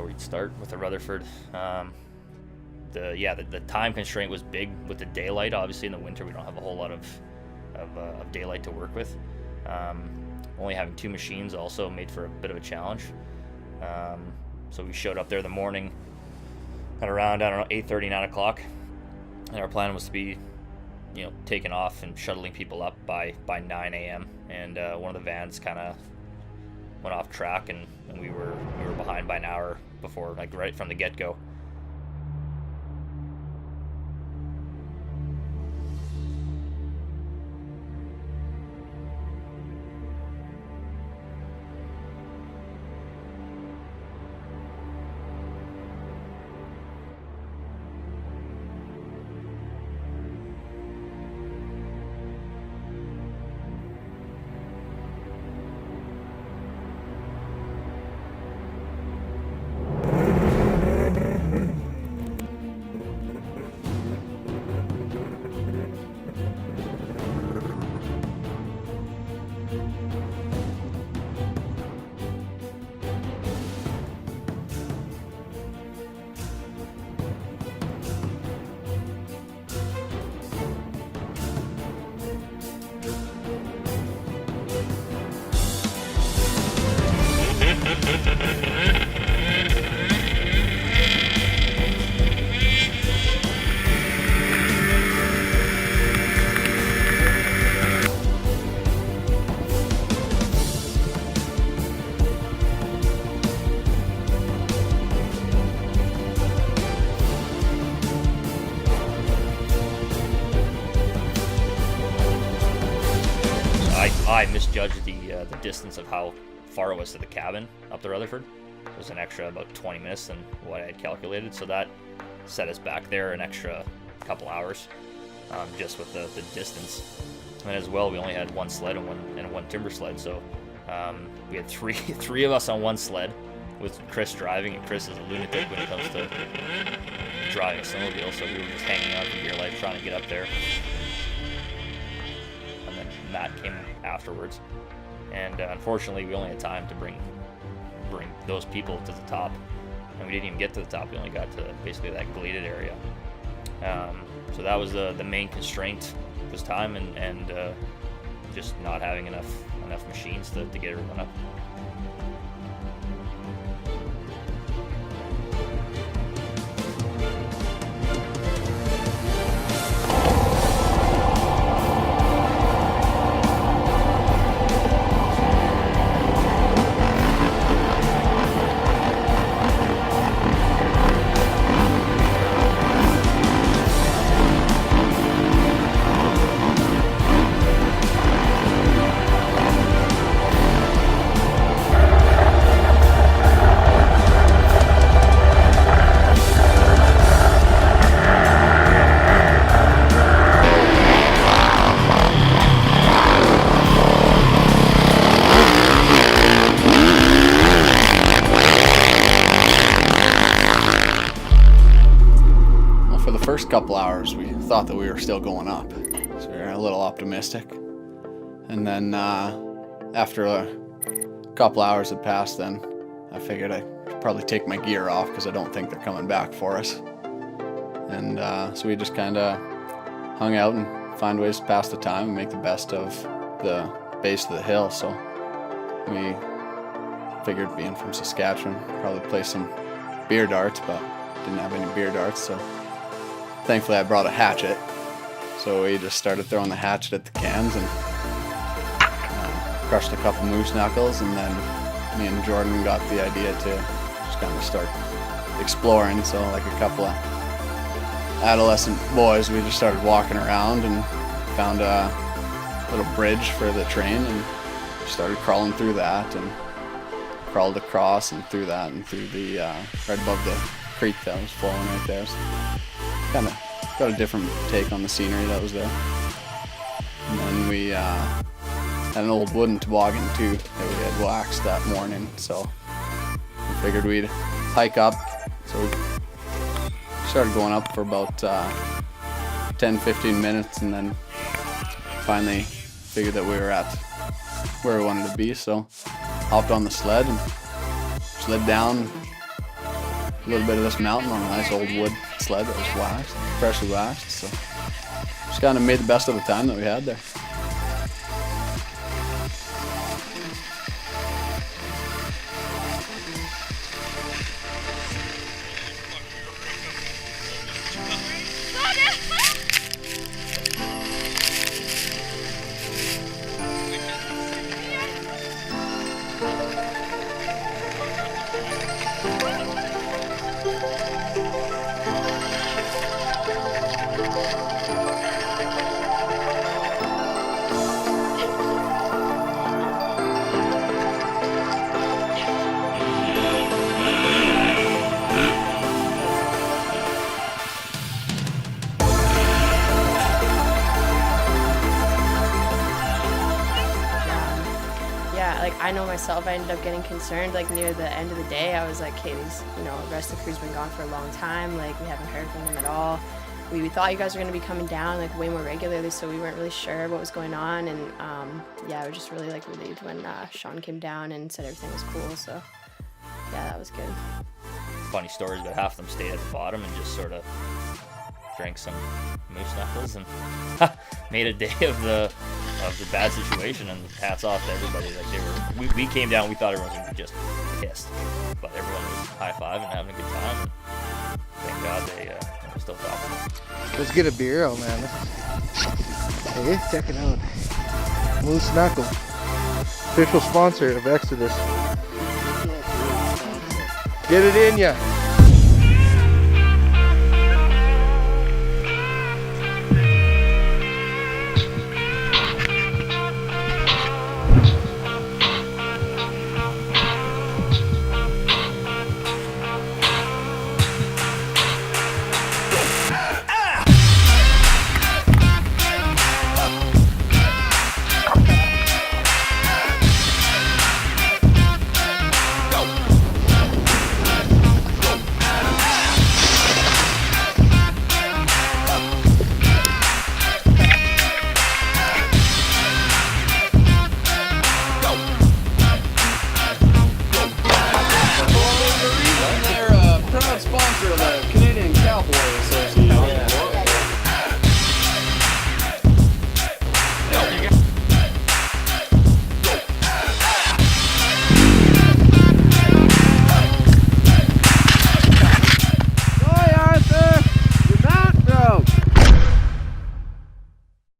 where you'd start with the Rutherford. The time constraint was big with the daylight. Obviously, in the winter, we don't have a whole lot of daylight to work with. Only having 2 machines also made for a bit of a challenge. So we showed up there the morning at around, 8:30, 9 o'clock. And our plan was to be, taking off and shuttling people up by 9 a.m. And one of the vans kind of went off track, and we were behind by an hour before, like right from the get-go. I misjudged the distance of how far it was to the cabin up the Rutherford. It was an extra about 20 minutes than what I had calculated, so that set us back there an extra couple hours, just with the distance. And as well, we only had one sled and one timber sled, so we had three of us on one sled, with Chris driving, and Chris is a lunatic when it comes to driving a snowmobile, so we were just hanging on for dear life trying to get up there. And then Matt came afterwards, and unfortunately we only had time to bring those people to the top, and we didn't even get to the top. We only got to basically that gladed area. So that was the main constraint, was time and just not having enough machines to get everyone up. First couple hours we thought that we were still going up, so we were a little optimistic, and then after a couple hours had passed, then I figured I should probably take my gear off because I don't think they're coming back for us. And so we just kind of hung out and find ways to pass the time and make the best of the base of the hill. So we figured, being from Saskatchewan, probably play some beer darts, but didn't have any beer darts, so thankfully I brought a hatchet, so we just started throwing the hatchet at the cans and crushed a couple moose knuckles, and then me and Jordan got the idea to just kind of start exploring. So like a couple of adolescent boys, we just started walking around and found a little bridge for the train and started crawling through that, and crawled across and through that and through the right above the creek that was flowing right there. So kind of got a different take on the scenery that was there. And then we had an old wooden toboggan too that we had waxed that morning, so we figured we'd hike up. So we started going up for about 10-15 minutes, and then finally figured that we were at where we wanted to be, so hopped on the sled and slid down a little bit of this mountain on a nice old wood sled that was waxed, freshly waxed. So just kind of made the best of the time that we had there. Yeah, like I know myself, I ended up getting concerned like near the end of the day. I was like, okay, these, the rest of the crew's been gone for a long time. Like we haven't heard from them at all. We thought you guys were going to be coming down like way more regularly, so we weren't really sure what was going on. And yeah, I was just really like relieved when Sean came down and said everything was cool. So yeah, that was good. Funny stories, but half of them stayed at the bottom and just sort of drank some moose knuckles and made a day of the bad situation. And hats off to everybody. Like we came down, we thought everyone was gonna be just pissed, but everyone was high-fiving and having a good time. And thank God they were still talking. Let's get a beer, oh man. Hey, check it out. Moose Knuckle, official sponsor of Exodus. Get it in ya.